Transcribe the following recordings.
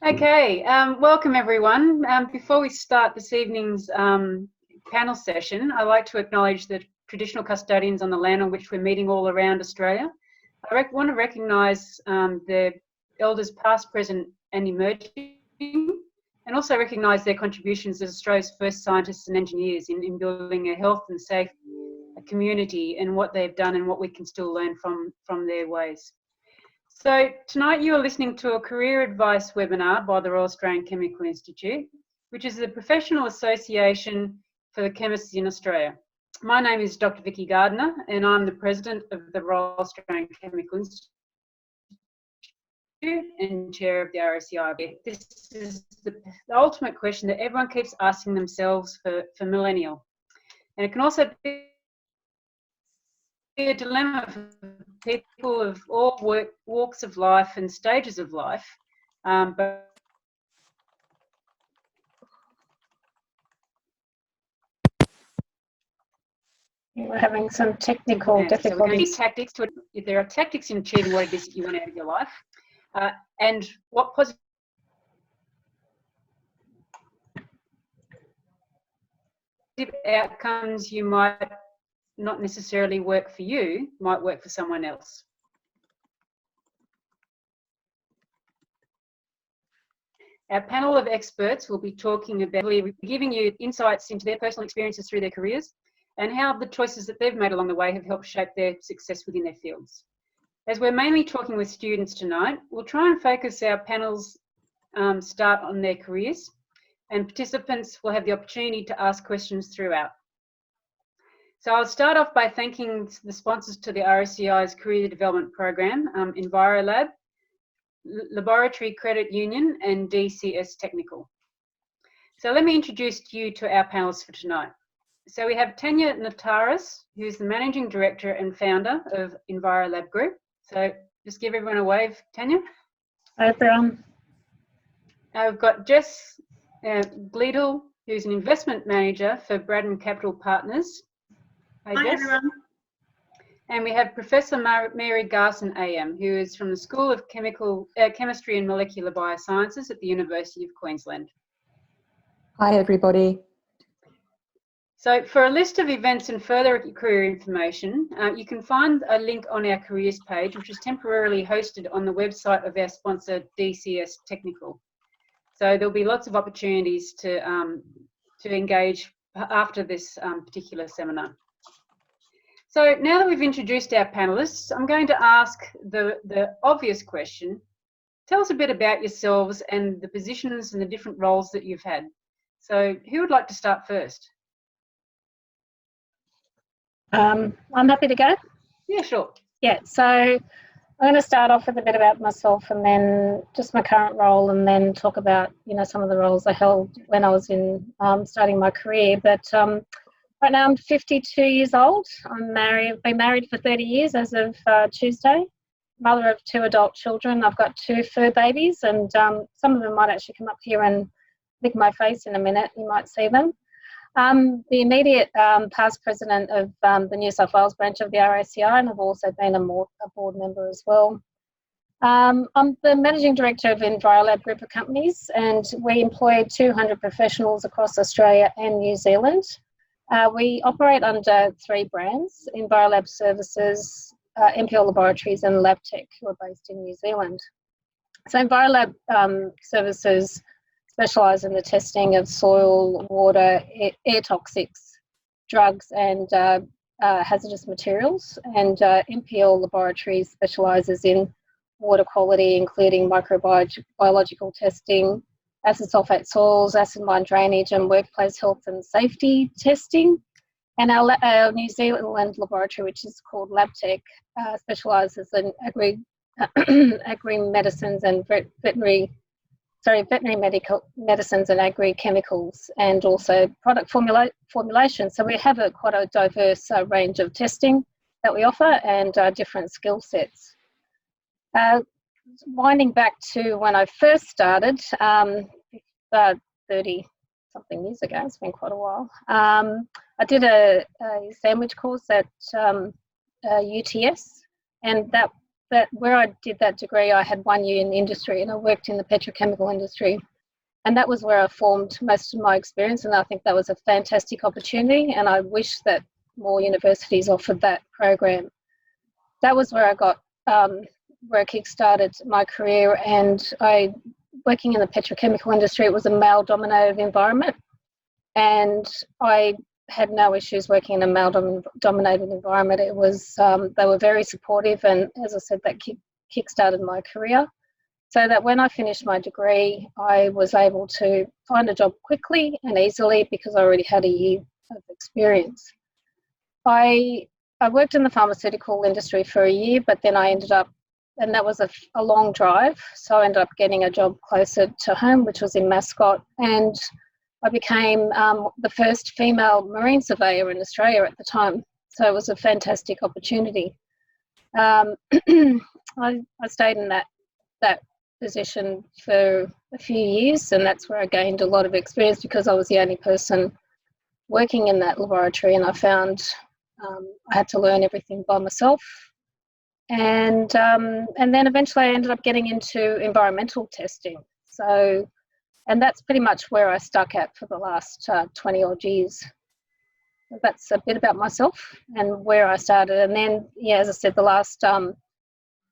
Okay, welcome everyone. Before we start this evening's panel session, I'd like to acknowledge the traditional custodians on the land on which we're meeting all around Australia. I want to recognise the elders past, present and emerging, and also recognise their contributions as Australia's first scientists and engineers in building a health and safe community, and what they've done and what we can still learn from their ways. So tonight you are listening to a career advice webinar by the Royal Australian Chemical Institute, which is the professional association for the chemists in Australia. My name is Dr. Vicky Gardner and I'm the president of the Royal Australian Chemical Institute and chair of the RACI. This is the ultimate question that everyone keeps asking themselves for millennial. And it can also be a dilemma for people of all walks of life and stages of life, but we're having some technical difficulties. So if there are tactics in achieving what it is that you want out of your life, and what positive outcomes you might not necessarily work for you, might work for someone else. Our panel of experts will be talking about, giving you insights into their personal experiences through their careers and how the choices that they've made along the way have helped shape their success within their fields. As we're mainly talking with students tonight, we'll try and focus our panels start on their careers, and participants will have the opportunity to ask questions throughout. So I'll start off by thanking the sponsors to the RACI's Career Development Program, EnviroLab, Laboratory Credit Union and DCS Technical. So let me introduce you to our panelists for tonight. So we have Tanya Notaras, who is the Managing Director and Founder of EnviroLab Group. So just give everyone a wave, Tanya. Hi everyone. We've got Jess Gleedle, who's an Investment Manager for Braddon Capital Partners. Hi everyone. And we have Professor Mary Garson AM, who is from the School of Chemistry and Molecular Biosciences at the University of Queensland. Hi everybody. So for a list of events and further career information, you can find a link on our careers page, which is temporarily hosted on the website of our sponsor, DCS Technical. So there'll be lots of opportunities to engage after this particular seminar. So now that we've introduced our panelists, I'm going to ask the obvious question. Tell us a bit about yourselves and the positions and the different roles that you've had. So who would like to start first? I'm happy to go. Yeah, sure. Yeah, so I'm going to start off with a bit about myself and then just my current role, and then talk about, some of the roles I held when I was in starting my career. But right now I'm 52 years old. I've been married for 30 years as of Tuesday. Mother of 2 adult children. I've got 2 fur babies, and some of them might actually come up here and lick my face in a minute. You might see them. The immediate past president of the New South Wales branch of the RACI, and I've also been a board member as well. I'm the Managing Director of EnviroLab Group of Companies, and we employ 200 professionals across Australia and New Zealand. We operate under 3 brands: EnviroLab Services, MPL Laboratories and LabTech, who are based in New Zealand. So EnviroLab Services specialise in the testing of soil, water, air toxics, drugs and hazardous materials, and MPL Laboratories specialises in water quality, including microbiological testing, acid sulfate soils, acid mine drainage and workplace health and safety testing. And our New Zealand laboratory, which is called LabTech, specialises in agri-medicines and veterinary medical medicines and agri-chemicals, and also product formulation. So we have quite a diverse range of testing that we offer, and different skill sets. Winding back to when I first started, 30-something years ago, it's been quite a while, I did a sandwich course at UTS, and that that where I did that degree, I had 1 year in industry, and I worked in the petrochemical industry. And that was where I formed most of my experience, and I think that was a fantastic opportunity, and I wish that more universities offered that program. That was where I got, where I kick-started my career, and working in the petrochemical industry, it was a male-dominated environment, and I had no issues working in a male-dominated environment. It was, they were very supportive, and as I said, that kick-started my career. So that when I finished my degree, I was able to find a job quickly and easily because I already had a year of experience. I worked in the pharmaceutical industry for a year, but then I ended up, and that was a long drive, so I ended up getting a job closer to home, which was in Mascot, and I became the first female marine surveyor in Australia at the time. So it was a fantastic opportunity. I stayed in that position for a few years, and that's where I gained a lot of experience because I was the only person working in that laboratory, and I found I had to learn everything by myself. And then eventually I ended up getting into environmental testing. So, and that's pretty much where I stuck at for the last 20 odd years. That's a bit about myself and where I started. And then, yeah, as I said, the last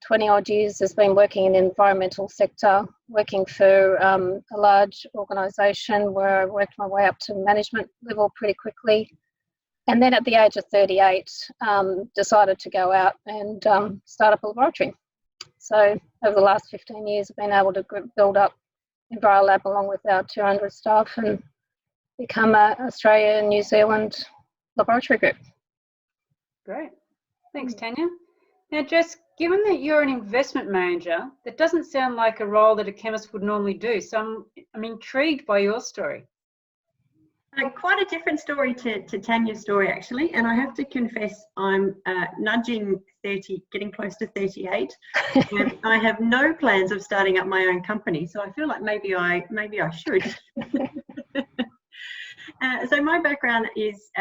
20 odd years has been working in the environmental sector, working for a large organisation where I worked my way up to management level pretty quickly. And then at the age of 38, decided to go out and start up a laboratory. So over the last 15 years, I've been able to build up EnviroLab along with our 200 staff and become a Australia and New Zealand laboratory group. Great. Thanks, Tanya. Now, Jess, given that you're an investment manager, that doesn't sound like a role that a chemist would normally do. So I'm intrigued by your story. Quite a different story to Tanya's story, actually. And I have to confess, I'm nudging 30, getting close to 38. And I have no plans of starting up my own company. So I feel like maybe I should. So my background is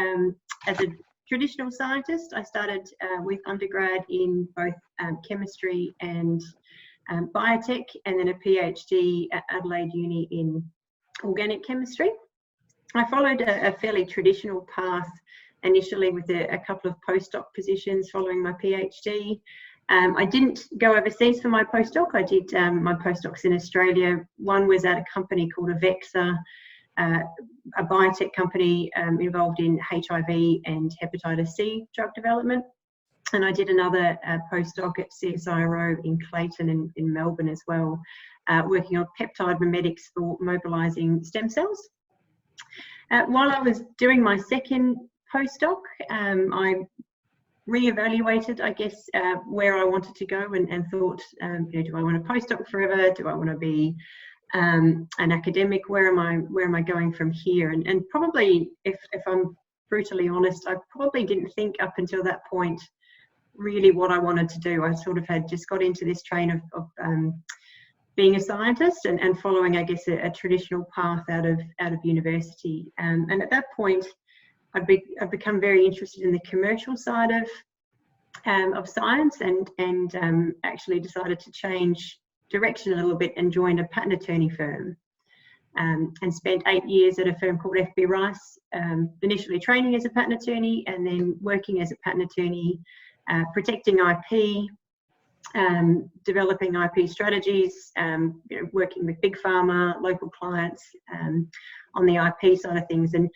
as a traditional scientist. I started with undergrad in both chemistry and biotech, and then a PhD at Adelaide Uni in organic chemistry. I followed a fairly traditional path initially with a couple of postdoc positions following my PhD. I didn't go overseas for my postdoc. I did my postdocs in Australia. One was at a company called Avexa, a biotech company involved in HIV and hepatitis C drug development. And I did another postdoc at CSIRO in Clayton in Melbourne as well, working on peptide mimetics for mobilising stem cells. While I was doing my second postdoc, I re-evaluated, I guess, where I wanted to go and thought, do I want to postdoc forever? Do I want to be an academic? Where am I going from here? And probably, if I'm brutally honest, I probably didn't think up until that point really what I wanted to do. I sort of had just got into this train of being a scientist and following, I guess, a traditional path out of university. And at that point, I've become very interested in the commercial side of science, and actually decided to change direction a little bit and joined a patent attorney firm. And spent 8 years at a firm called FB Rice, initially training as a patent attorney and then working as a patent attorney, protecting IP, developing IP strategies, working with big pharma, local clients on the IP side of things. And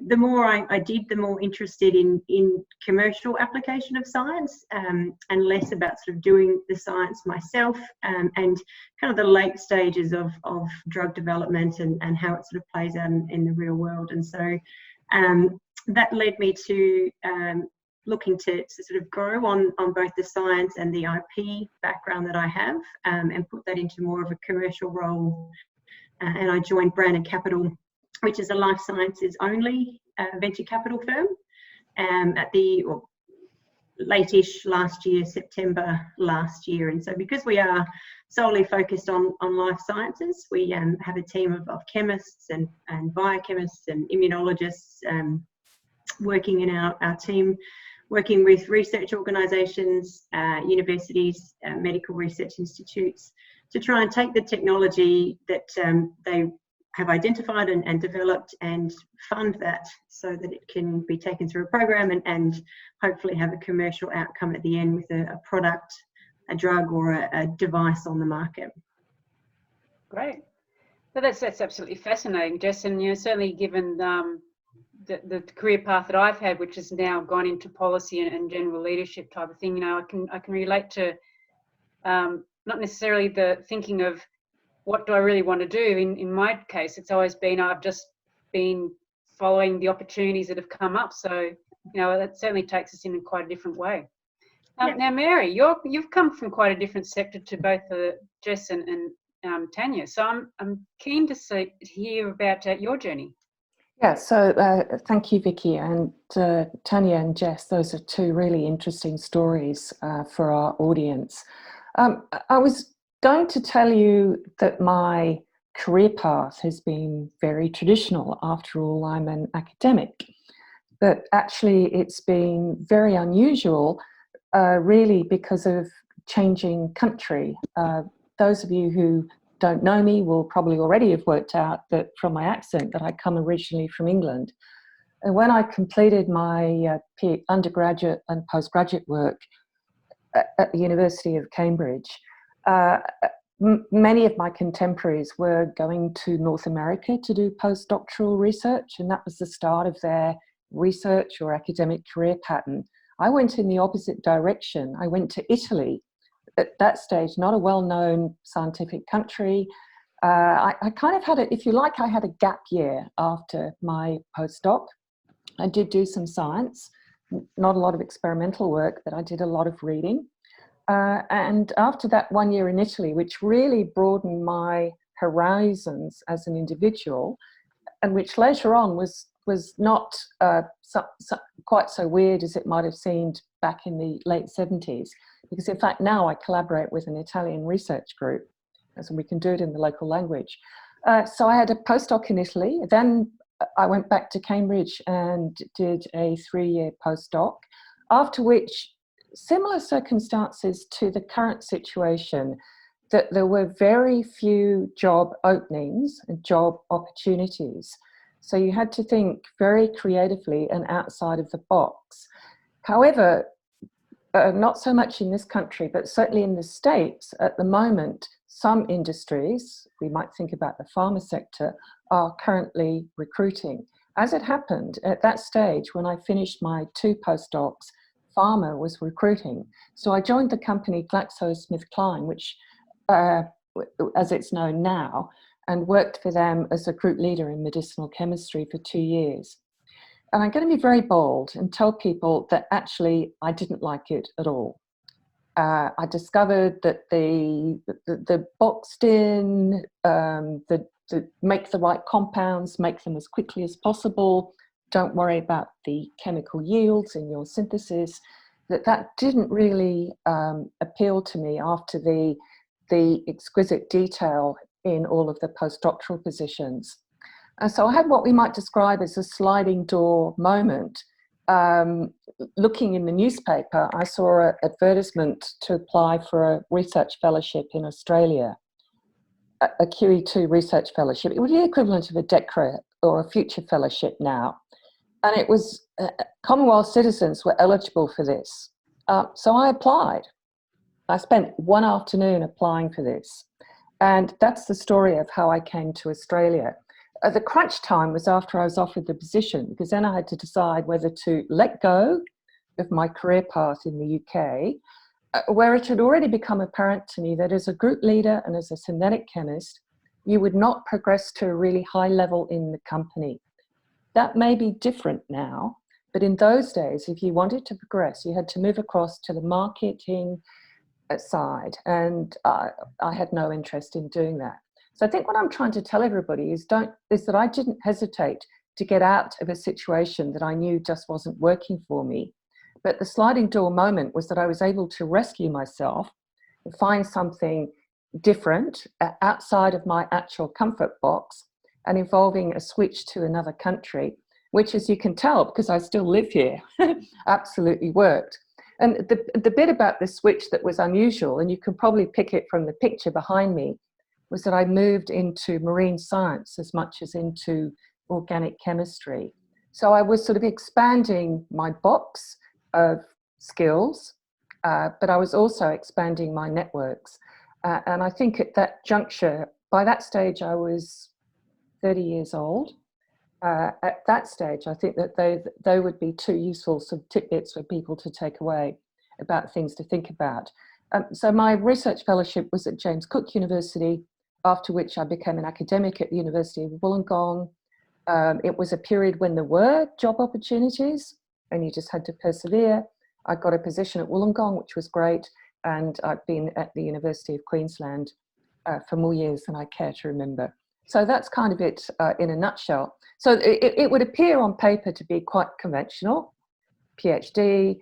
the more I did, the more interested in commercial application of science, and less about sort of doing the science myself, and kind of the late stages of drug development and how it sort of plays out in the real world. And so that led me to looking to sort of grow on both the science and the IP background that I have, and put that into more of a commercial role. And I joined Brandon Capital, which is a life sciences only venture capital firm, at the late-ish last year, September last year. And so because we are solely focused on life sciences, we have a team of chemists and biochemists and immunologists working in our team. working with research organisations, universities, medical research institutes, to try and take the technology that they have identified and developed and fund that so that it can be taken through a program and hopefully have a commercial outcome at the end with a product, a drug or a device on the market. Great. So that's absolutely fascinating, Jess, and certainly given the career path that I've had, which has now gone into policy and general leadership type of thing, I can relate to not necessarily the thinking of what do I really want to do. In my case, it's always been I've just been following the opportunities that have come up. So that certainly takes us in quite a different way. Now, Mary, you've come from quite a different sector to both Jess and Tanya. So I'm keen to hear about your journey. Yeah, so thank you, Vicky, and Tanya and Jess. Those are two really interesting stories for our audience. I was going to tell you that my career path has been very traditional. After all, I'm an academic, but actually it's been very unusual, really because of changing country. Those of you who don't know me will probably already have worked out that from my accent that I come originally from England. And when I completed my undergraduate and postgraduate work at the University of Cambridge, many of my contemporaries were going to North America to do postdoctoral research, and that was the start of their research or academic career pattern. I went in the opposite direction. I went to Italy. At that stage, not a well-known scientific country. I kind of had if you like, I had a gap year after my postdoc. I did do some science, not a lot of experimental work, but I did a lot of reading. And after that 1 year in Italy, which really broadened my horizons as an individual, and which later on was not quite so weird as it might have seemed back in the late 70s, because in fact now I collaborate with an Italian research group, so we can do it in the local language. So I had a postdoc in Italy, then I went back to Cambridge and did a 3-year postdoc, after which, similar circumstances to the current situation, that there were very few job openings and job opportunities. So you had to think very creatively and outside of the box. However, not so much in this country, but certainly in the States at the moment, some industries, we might think about the pharma sector, are currently recruiting. As it happened, at that stage, when I finished my 2 postdocs, pharma was recruiting. So I joined the company GlaxoSmithKline, which, as it's known now, and worked for them as a group leader in medicinal chemistry for 2 years. And I'm going to be very bold and tell people that actually I didn't like it at all. I discovered that the boxed in, the make the right compounds, make them as quickly as possible, don't worry about the chemical yields in your synthesis, that didn't really appeal to me after the exquisite detail in all of the postdoctoral positions. So I had what we might describe as a sliding door moment. Looking in the newspaper, I saw an advertisement to apply for a research fellowship in Australia, a QE2 research fellowship. It would be the equivalent of a DECRA or a future fellowship now. And it was Commonwealth citizens were eligible for this. So I applied. I spent one afternoon applying for this. And that's the story of how I came to Australia. The crunch time was after I was offered the position, because then I had to decide whether to let go of my career path in the UK, where it had already become apparent to me that as a group leader and as a synthetic chemist, you would not progress to a really high level in the company. That may be different now, but in those days, if you wanted to progress, you had to move across to the marketing side, and I had no interest in doing that. So I think what I'm trying to tell everybody is that I didn't hesitate to get out of a situation that I knew just wasn't working for me. But the sliding door moment was that I was able to rescue myself and find something different outside of my actual comfort box and involving a switch to another country. which, as you can tell, because I still live here, absolutely worked. And the bit about the switch that was unusual, and you can probably pick it from the picture behind me, was that I moved into marine science as much as into organic chemistry. So I was sort of expanding my box of skills, but I was also expanding my networks. And I think at that juncture, by that stage, I was 30 years old. At that stage, I think that they would be two useful sort of tidbits for people to take away about things to think about. So my research fellowship was at James Cook University, after which I became an academic at the University of Wollongong. It was a period when there were job opportunities and you just had to persevere. I got a position at Wollongong, which was great, and I've been at the University of Queensland for more years than I care to remember. So that's kind of it in a nutshell. So it would appear on paper to be quite conventional: PhD,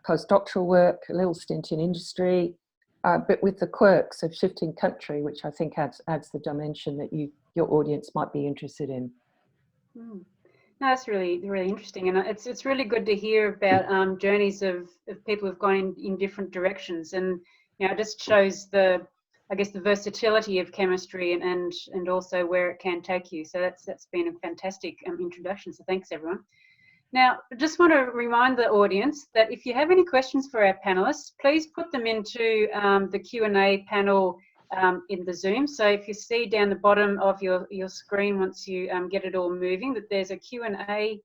postdoctoral work, a little stint in industry, but with the quirks of shifting country, which I think adds the dimension that your audience might be interested in. No, that's really, really interesting, and it's really good to hear about journeys of people who've gone in different directions, and it just shows the versatility of chemistry and also where it can take you. So that's been a fantastic introduction. So thanks, everyone. Now, I just want to remind the audience that if you have any questions for our panelists, please put them into the Q&A panel in the Zoom. So if you see down the bottom of your screen, once you get it all moving, that there's a Q&A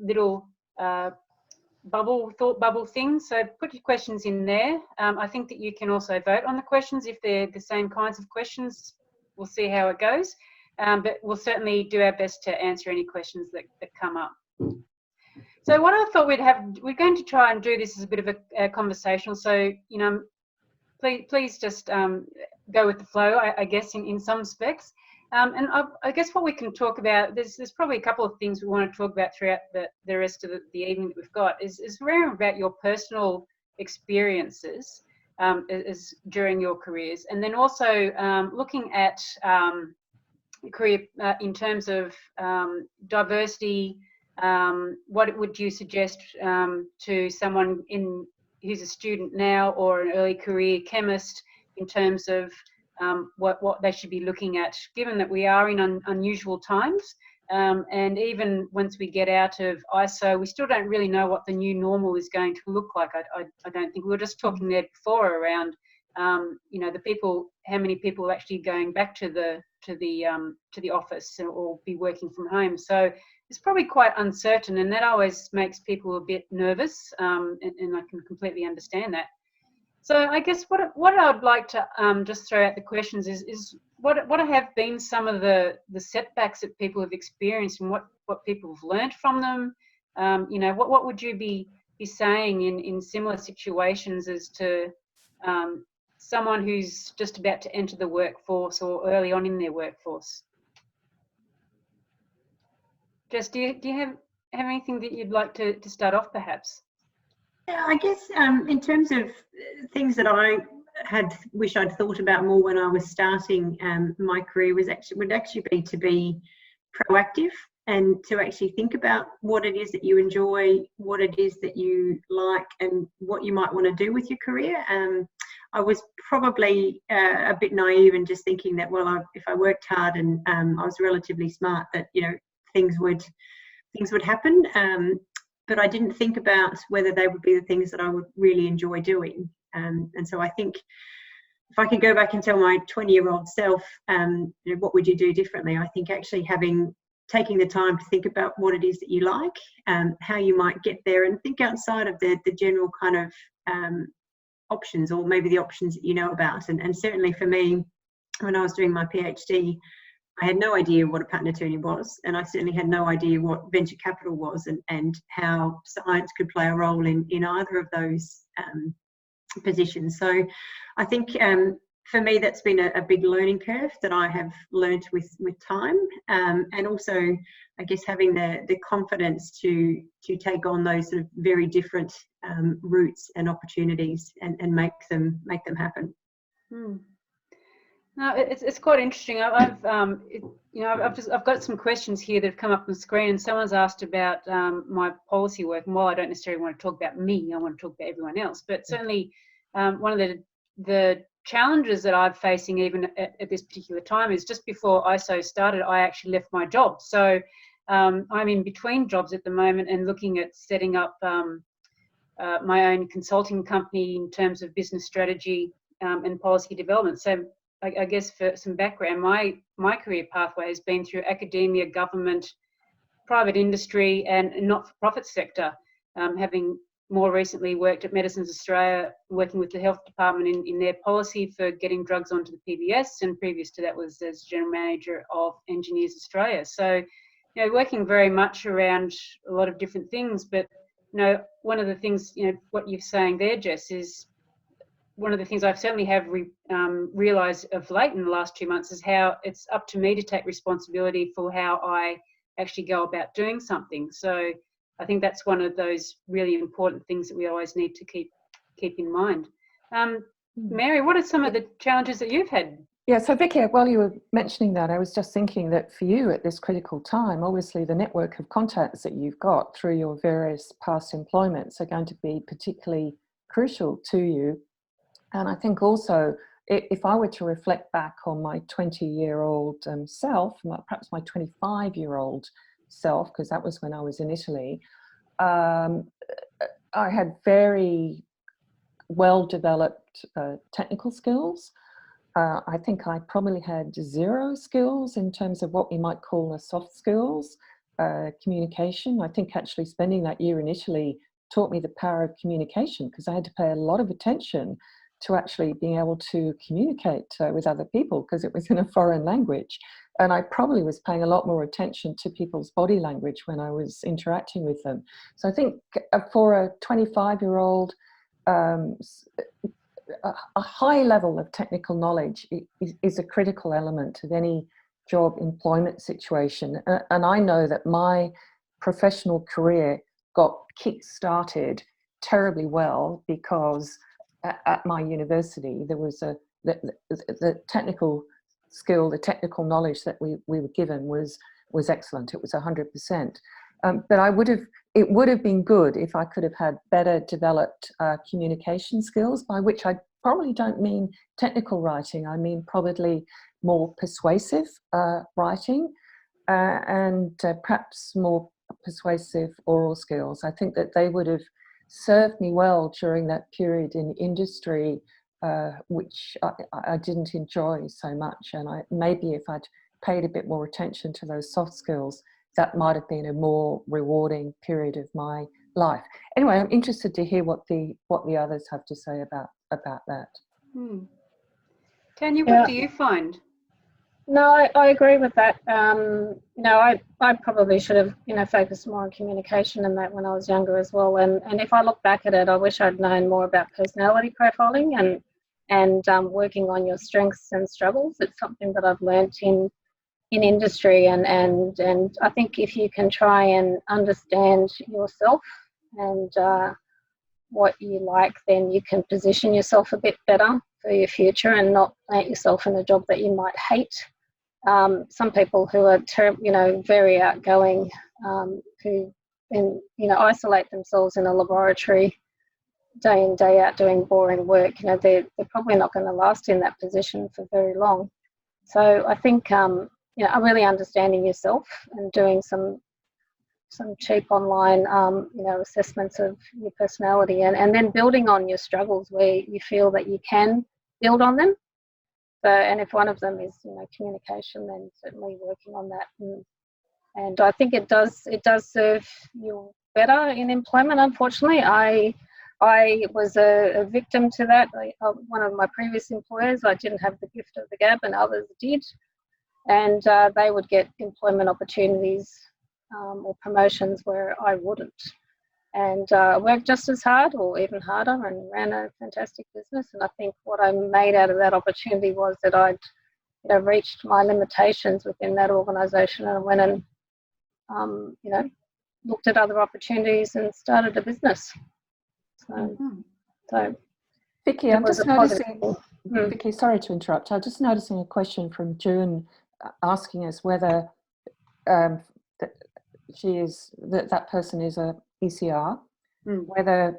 little thought bubble thing. So put your questions in there. I think that you can also vote on the questions if they're the same kinds of questions. We'll see how it goes. But we'll certainly do our best to answer any questions that come up. So what I thought we're going to try and do this as a bit of a conversational. So, please just go with the flow, I guess, in some specs. And I guess what we can talk about, there's probably a couple of things we want to talk about throughout the rest of the evening that we've got, is around about your personal experiences as during your careers, and then also looking at career in terms of diversity. What would you suggest to someone who's a student now or an early career chemist in terms of what they should be looking at, given that we are in unusual times, and even once we get out of ISO, we still don't really know what the new normal is going to look like. I don't think we were just talking there before around the people, how many people are actually going back to the office or be working from home. So it's probably quite uncertain, and that always makes people a bit nervous, and I can completely understand that. So I guess what I'd like to just throw out the questions is what have been some of the setbacks that people have experienced, and what people have learned from them. What would you be saying in similar situations as to someone who's just about to enter the workforce or early on in their workforce? Jess, do you have anything that you'd like to start off, perhaps? Yeah, I guess in terms of things that I wish I'd thought about more when I was starting my career would actually be to be proactive and to actually think about what it is that you enjoy, what it is that you like, and what you might want to do with your career. I was probably a bit naive in just thinking that, well, if I worked hard and I was relatively smart, that things would happen. But I didn't think about whether they would be the things that I would really enjoy doing. And so I think if I could go back and tell my 20-year-old self, what would you do differently? I think actually taking the time to think about what it is that you like, how you might get there, and think outside of the general kind of options, or maybe the options that you know about. And certainly for me, when I was doing my PhD, I had no idea what a patent attorney was, and I certainly had no idea what venture capital was, and how science could play a role in either of those positions. So I think for me, that's been a big learning curve that I have learned with time, and also I guess having the confidence to take on those sort of very different routes and opportunities and make them happen. No, it's quite interesting. I've I've got some questions here that have come up on the screen, and someone's asked about my policy work. And while I don't necessarily want to talk about me, I want to talk about everyone else. But certainly, one of the challenges that I'm facing even at this particular time is just before ISO started, I actually left my job. So I'm in between jobs at the moment and looking at setting up my own consulting company in terms of business strategy and policy development. So I guess for some background, my career pathway has been through academia, government, private industry, and not-for-profit sector, having more recently worked at Medicines Australia, working with the health department in their policy for getting drugs onto the PBS, and previous to that was as general manager of Engineers Australia. So, working very much around a lot of different things, but one of the things, what you're saying there, Jess, is one of the things I've certainly have realised of late in the last 2 months is how it's up to me to take responsibility for how I actually go about doing something. So I think that's one of those really important things that we always need to keep in mind. Mary, what are some of the challenges that you've had? Yeah, so Vicky, while you were mentioning that, I was just thinking that for you at this critical time, obviously the network of contacts that you've got through your various past employments are going to be particularly crucial to you. And I think also, if I were to reflect back on my 20-year-old self, perhaps my 25-year-old self, because that was when I was in Italy, I had very well-developed technical skills. I think I probably had 0 skills in terms of what we might call the soft skills, communication. I think actually spending that year in Italy taught me the power of communication, because I had to pay a lot of attention to actually being able to communicate with other people, because it was in a foreign language. And I probably was paying a lot more attention to people's body language when I was interacting with them. So I think for a 25-year-old, a high level of technical knowledge is a critical element of any job employment situation. And I know that my professional career got kick-started terribly well because at my university there was the technical skill, the technical knowledge that we were given was excellent. It was 100%. But it would have been good if I could have had better developed communication skills, by which I probably don't mean technical writing. I mean probably more persuasive writing and perhaps more persuasive oral skills. I think that they would have served me well during that period in industry, which I didn't enjoy so much. And maybe if I'd paid a bit more attention to those soft skills, that might have been a more rewarding period of my life. Anyway, I'm interested to hear what the others have to say about that. Tanya, what do you find? No, I agree with that. I probably should have focused more on communication and that when I was younger as well. And if I look back at it, I wish I'd known more about personality profiling and working on your strengths and struggles. It's something that I've learnt in industry, and I think if you can try and understand yourself and what you like, then you can position yourself a bit better for your future and not plant yourself in a job that you might hate. Some people who are very outgoing, who then isolate themselves in a laboratory day in day out doing boring work, they're probably not going to last in that position for very long. So I think really understanding yourself and doing some cheap online assessments of your personality, and then building on your struggles where you feel that you can build on them. So, and if one of them is communication, then certainly working on that, and I think it does serve you better in employment. Unfortunately, I was a victim to that. One of my previous employers, I didn't have the gift of the gab, and others did, and they would get employment opportunities or promotions where I wouldn't. And worked just as hard or even harder and ran a fantastic business. And I think what I made out of that opportunity was that I'd reached my limitations within that organisation, and I went and looked at other opportunities and started a business. So Vicky, I'm was just a positive noticing, thing. Mm. Vicky, sorry to interrupt. I'm just noticing a question from June asking us whether um, that that person is a ECR, whether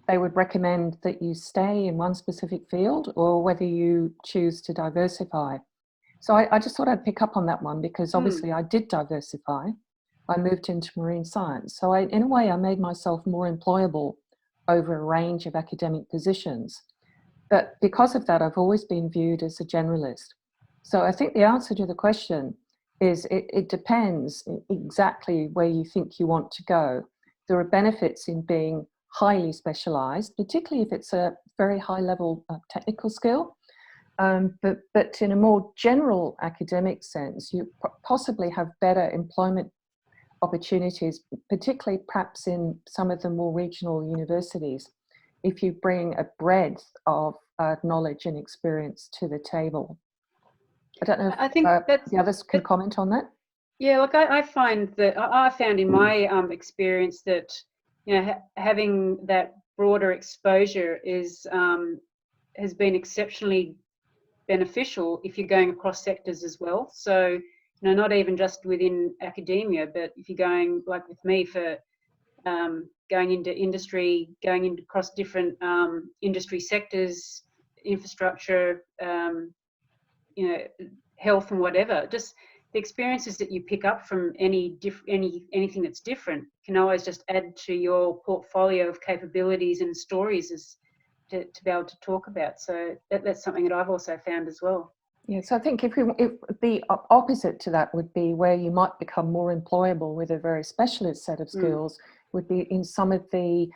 they would recommend that you stay in one specific field or whether you choose to diversify. So I just thought I'd pick up on that one because obviously I did diversify. I moved into marine science. So in a way, I made myself more employable over a range of academic positions. But because of that, I've always been viewed as a generalist. So I think the answer to the question is it depends exactly where you think you want to go. There are benefits in being highly specialized, particularly if it's a very high level technical skill. But in a more general academic sense, you possibly have better employment opportunities, particularly perhaps in some of the more regional universities, if you bring a breadth of knowledge and experience to the table. I don't know if I think the others can comment on that. Yeah, look, I find that I found in my experience that, you know, having that broader exposure is has been exceptionally beneficial if you're going across sectors as well. So, you know, not even just within academia, but if you're going, like with me, for going into industry, going into across different industry sectors, infrastructure, you know, health and whatever, just the experiences that you pick up from anything that's different can always just add to your portfolio of capabilities and stories to be able to talk about. So that's something that I've also found as well. Yes, I think if the opposite to that would be where you might become more employable with a very specialist set of skills would be in some of the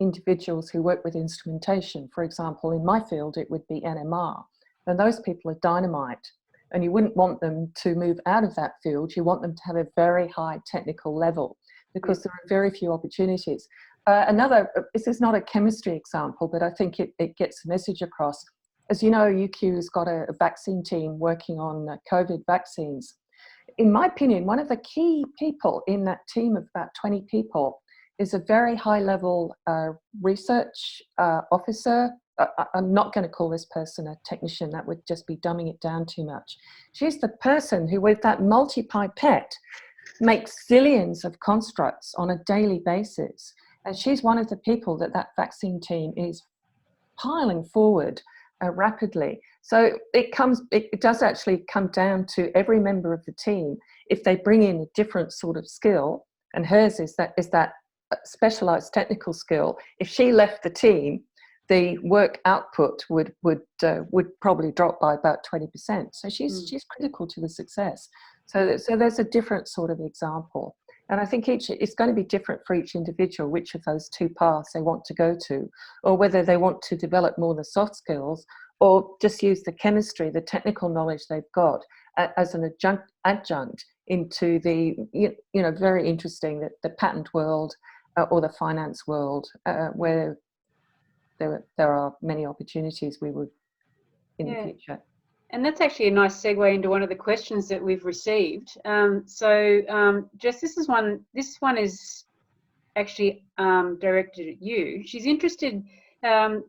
individuals who work with instrumentation. For example, in my field, it would be NMR. And those people are dynamite. And you wouldn't want them to move out of that field. You want them to have a very high technical level because there are very few opportunities. This is not a chemistry example, but I think it gets the message across. As you know, UQ's got a vaccine team working on COVID vaccines. In my opinion, one of the key people in that team of about 20 people is a very high level research officer. I'm not going to call this person a technician, that would just be dumbing it down too much. She's the person who, with that multi-pipette, makes zillions of constructs on a daily basis. And she's one of the people that vaccine team is piling forward rapidly. So it does actually come down to every member of the team. If they bring in a different sort of skill, and hers is that specialized technical skill, if she left the team, the work output would probably drop by about 20%. So she's critical to the success. So there's a different sort of example. And I think it's going to be different for each individual, which of those two paths they want to go to, or whether they want to develop more the soft skills or just use the chemistry, the technical knowledge they've got as an adjunct into the, very interesting, the patent world or the finance world, where there are many opportunities we would in the future. And that's actually a nice segue into one of the questions that we've received. Jess, this one is actually directed at you. She's interested, I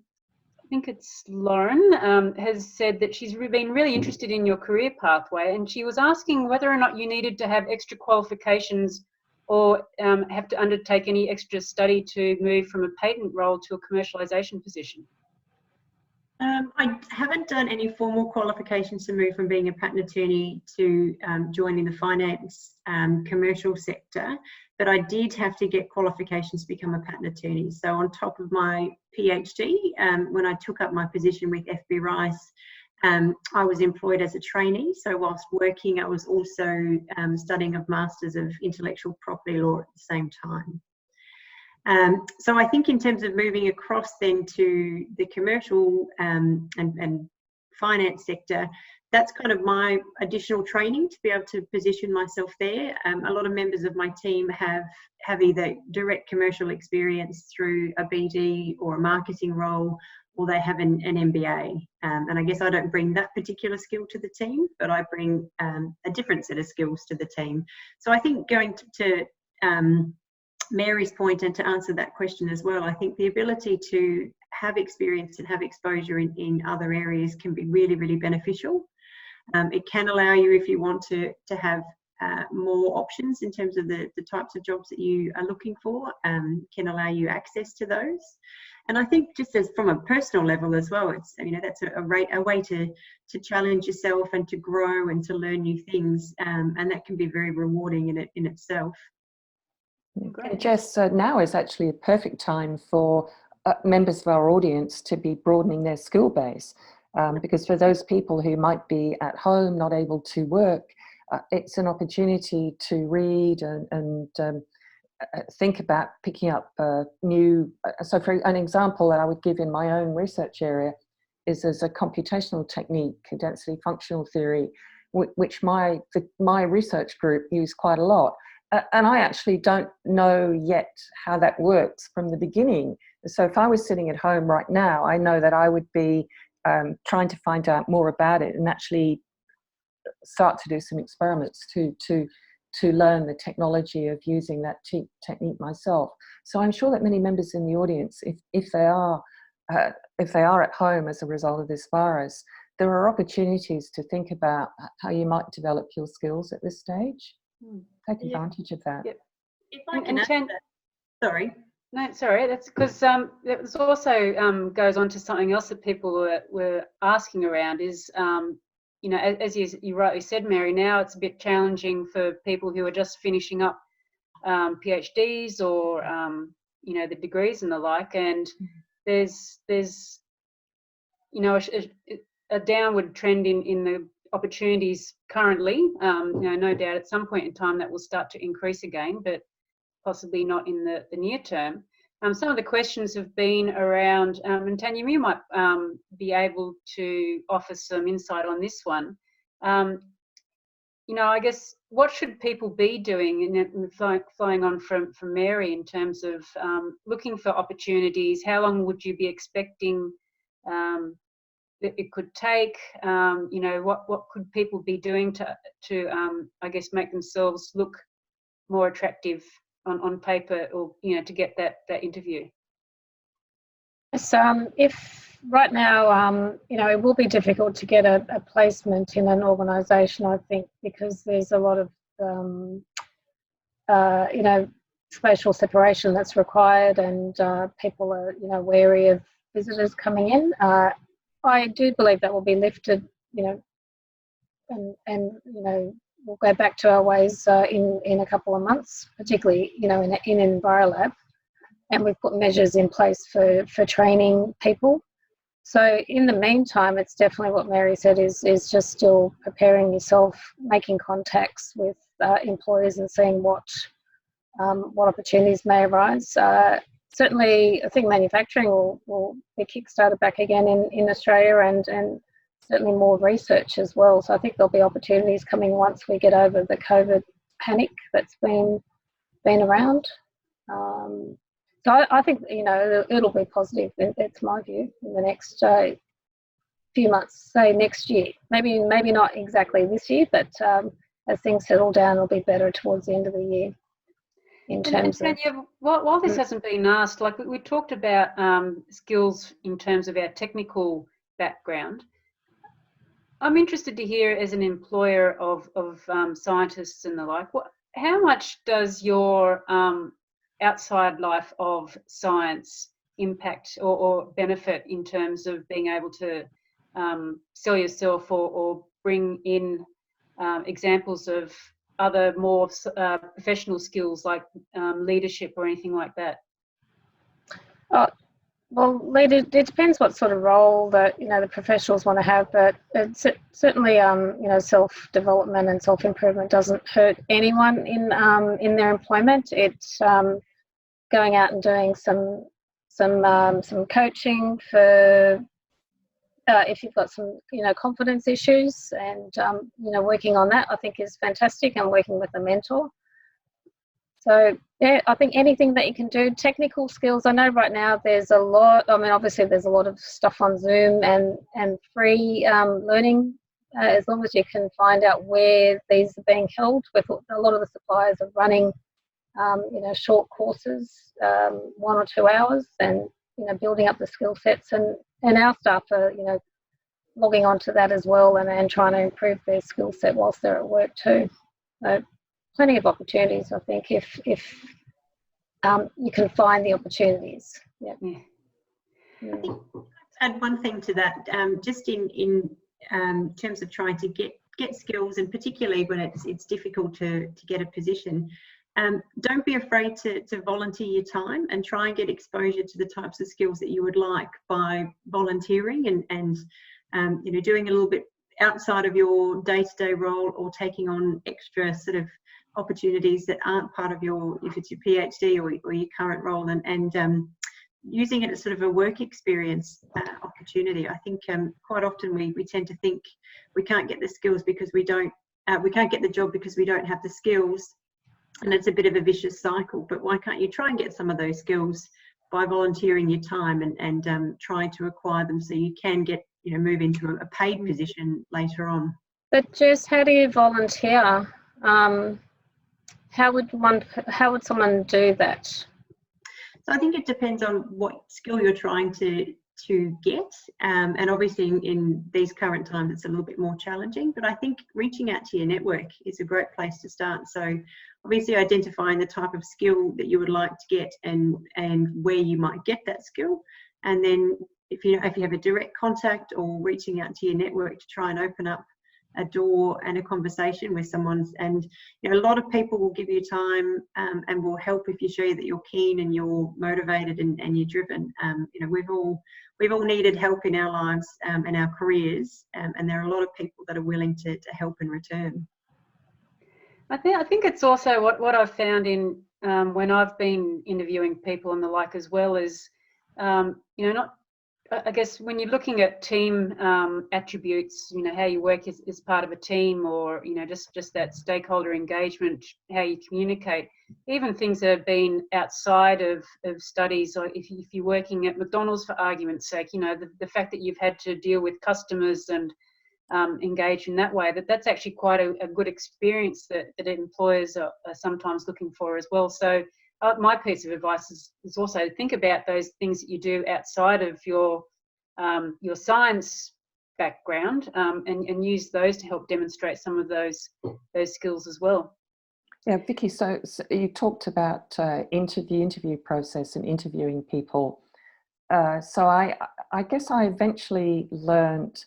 think it's Lauren, has said that she's been really interested in your career pathway, and she was asking whether or not you needed to have extra qualifications or have to undertake any extra study to move from a patent role to a commercialisation position. I haven't done any formal qualifications to move from being a patent attorney to joining the finance commercial sector, but I did have to get qualifications to become a patent attorney. So on top of my PhD, when I took up my position with FB Rice, I was employed as a trainee. So whilst working, I was also studying a Masters of Intellectual Property Law at the same time. So I think in terms of moving across then to the commercial and finance sector, that's kind of my additional training to be able to position myself there. A lot of members of my team have either direct commercial experience through a BD or a marketing role, or they have an MBA. And I guess I don't bring that particular skill to the team, but I bring a different set of skills to the team. So I think going to Mary's point, and to answer that question as well, I think the ability to have experience and have exposure in other areas can be really, really beneficial. It can allow you, if you want to have more options in terms of the types of jobs that you are looking for, can allow you access to those. And I think just as from a personal level as well, it's, you know, that's a way to challenge yourself and to grow and to learn new things, and that can be very rewarding in itself. And Jess, now is actually a perfect time for members of our audience to be broadening their skill base, because for those people who might be at home, not able to work, it's an opportunity to read and think about picking up new. So for an example that I would give in my own research area is there's a computational technique, density functional theory, which my research group use quite a lot. And I actually don't know yet how that works from the beginning. So if I was sitting at home right now, I know that I would be trying to find out more about it and actually start to do some experiments to learn the technology of using that technique myself. So I'm sure that many members in the audience, if they are at home as a result of this virus, there are opportunities to think about how you might develop your skills at this stage. Take advantage of that. Yep. If I can add that, sorry. No, sorry, that's because it also goes on to something else that people were asking around is, you know, as you rightly said, Mary, now it's a bit challenging for people who are just finishing up PhDs or, you know, the degrees and the like, and there's you know, a downward trend in the opportunities currently. You know, no doubt at some point in time that will start to increase again, but possibly not in the near term. Some of the questions have been around, and Tanya, you might be able to offer some insight on this one. You know, I guess what should people be doing, and flying on from Mary, in terms of looking for opportunities? How long would you be expecting that it could take? You know, what could people be doing to I guess make themselves look more attractive on paper, or, you know, to get that interview? So if right now, you know, it will be difficult to get a placement in an organisation, I think, because there's a lot of, you know, spatial separation that's required, and people are, you know, wary of visitors coming in. I do believe that will be lifted, you know, and you know, we'll go back to our ways in a couple of months, particularly, you know, in Envirolab, and we've put measures in place for training people. So in the meantime, it's definitely what Mary said, is just still preparing yourself, making contacts with employers and seeing what opportunities may arise. Certainly, I think manufacturing will be kickstarted back again in Australia, and certainly more research as well. So I think there'll be opportunities coming once we get over the COVID panic that's been around. So I think, you know, it'll be positive. It's my view in the next few months, say next year. Maybe not exactly this year, but as things settle down, it'll be better towards the end of the year. In terms of, while this hasn't been asked, like we talked about skills in terms of our technical background, I'm interested to hear, as an employer of scientists and the like, how much does your outside life of science impact or benefit in terms of being able to sell yourself or bring in examples of other more professional skills like leadership or anything like that? Well, it depends what sort of role that, you know, the professionals want to have, but it's certainly, you know, self-development and self-improvement doesn't hurt anyone in their employment. It's going out and doing some coaching for if you've got some, you know, confidence issues, and you know, working on that I think is fantastic, and working with a mentor. So yeah, I think anything that you can do. Technical skills, I know right now there's a lot, I mean, obviously there's a lot of stuff on Zoom and free learning, as long as you can find out where these are being held. With a lot of the suppliers are running, you know, short courses, 1 or 2 hours, and building up the skill sets, and our staff are, logging on to that as well and trying to improve their skill set whilst they're at work too. So plenty of opportunities, I think, if you can find the opportunities. Yeah. I think add one thing to that, just in terms of trying to get skills, and particularly when it's difficult to get a position. Don't be afraid to volunteer your time and try and get exposure to the types of skills that you would like by volunteering and doing a little bit outside of your day-to-day role, or taking on extra sort of opportunities that aren't part of if it's your PhD or your current role, and using it as sort of a work experience opportunity. I think quite often we tend to think we can't get the skills because we can't get the job because we don't have the skills, and it's a bit of a vicious cycle. But why can't you try and get some of those skills by volunteering your time and trying to acquire them, so you can get move into a paid position later on. But Jess, how do you volunteer? How would someone do that? So I think it depends on what skill you're trying to get, and obviously in these current times it's a little bit more challenging, but I think reaching out to your network is a great place to start. So obviously identifying the type of skill that you would like to get and where you might get that skill, and then if you have a direct contact, or reaching out to your network to try and open up a door and a conversation with someone. And a lot of people will give you time and will help if you show you that you're keen and you're motivated and you're driven. We've all needed help in our lives and our careers, and there are a lot of people that are willing to help in return. I think it's also what I've found in when I've been interviewing people and the like as well is I guess when you're looking at team attributes, how you work as part of a team, or just that stakeholder engagement, how you communicate, even things that have been outside of studies. Or if you're working at McDonald's, for argument's sake, the fact that you've had to deal with customers and engage in that way, that's actually quite a good experience that employers are sometimes looking for as well. So my piece of advice is also think about those things that you do outside of your science background, and use those to help demonstrate some of those skills as well. Yeah, Vicky, so you talked about the interview process and interviewing people. So I guess I eventually learned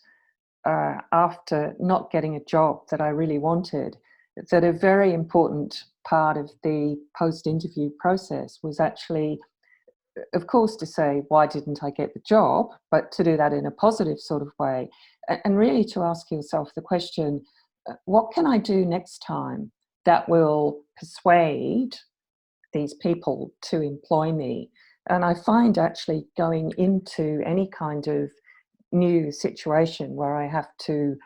after not getting a job that I really wanted, that a very important part of the post-interview process was actually, of course, to say, why didn't I get the job? But to do that in a positive sort of way. And really to ask yourself the question, what can I do next time that will persuade these people to employ me? And I find actually going into any kind of new situation where I have to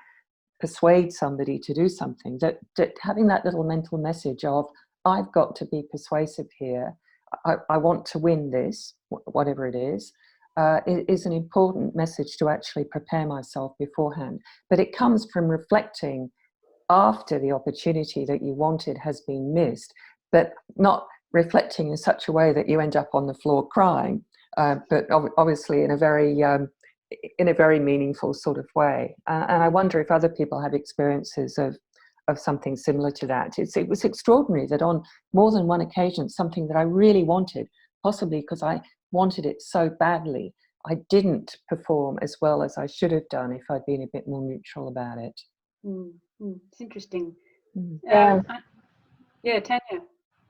persuade somebody to do something, that having that little mental message of, I've got to be persuasive here, I want to win this, whatever it is an important message to actually prepare myself beforehand. But it comes from reflecting after the opportunity that you wanted has been missed, but not reflecting in such a way that you end up on the floor crying, but obviously in a very meaningful sort of way. And I wonder if other people have experiences of something similar to that. It was extraordinary that on more than one occasion, something that I really wanted, possibly because I wanted it so badly, I didn't perform as well as I should have done if I'd been a bit more neutral about it. It's interesting. Yeah. Tanya.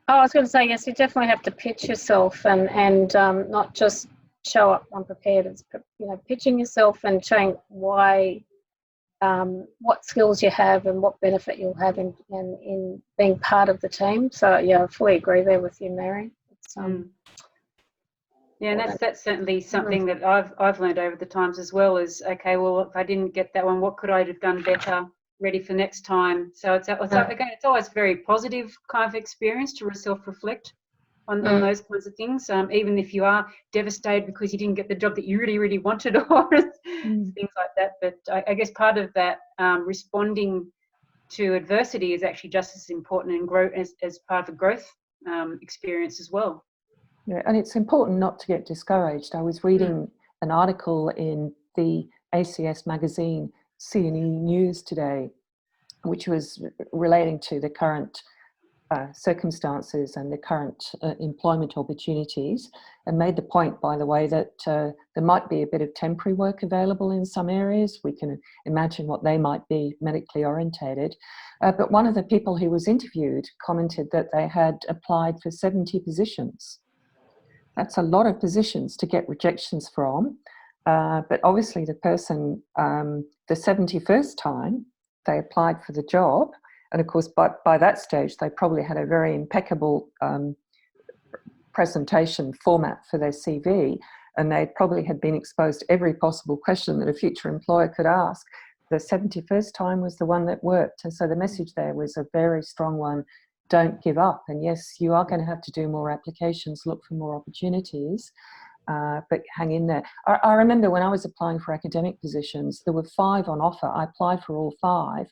Oh, I was going to say, yes, you definitely have to pitch yourself and not just show up unprepared. It's pitching yourself and showing why, what skills you have and what benefit you'll have in being part of the team. So yeah, I fully agree there with you, Mary. It's, yeah, and that's certainly something that I've learned over the times as well. Is okay, well, if I didn't get that one, what could I have done better? Ready for next time. So it's always a very positive kind of experience to self-reflect on those kinds of things, even if you are devastated because you didn't get the job that you really, really wanted, or things like that. But I guess part of that responding to adversity is actually just as important and grow as part of a growth experience as well. Yeah, and it's important not to get discouraged. I was reading an article in the ACS magazine, C&E News today, which was relating to the current circumstances and the current employment opportunities, and made the point, by the way, that there might be a bit of temporary work available in some areas. We can imagine what they might be, medically orientated. But one of the people who was interviewed commented that they had applied for 70 positions. That's a lot of positions to get rejections from. But obviously the person, the 71st time they applied for the job, and of course by that stage they probably had a very impeccable presentation format for their CV, and they probably had been exposed to every possible question that a future employer could ask. The 71st time was the one that worked. And so the message there was a very strong one. Don't give up. And yes, you are going to have to do more applications, look for more opportunities, but hang in there. I remember when I was applying for academic positions, there were 5 on offer. I applied for all 5.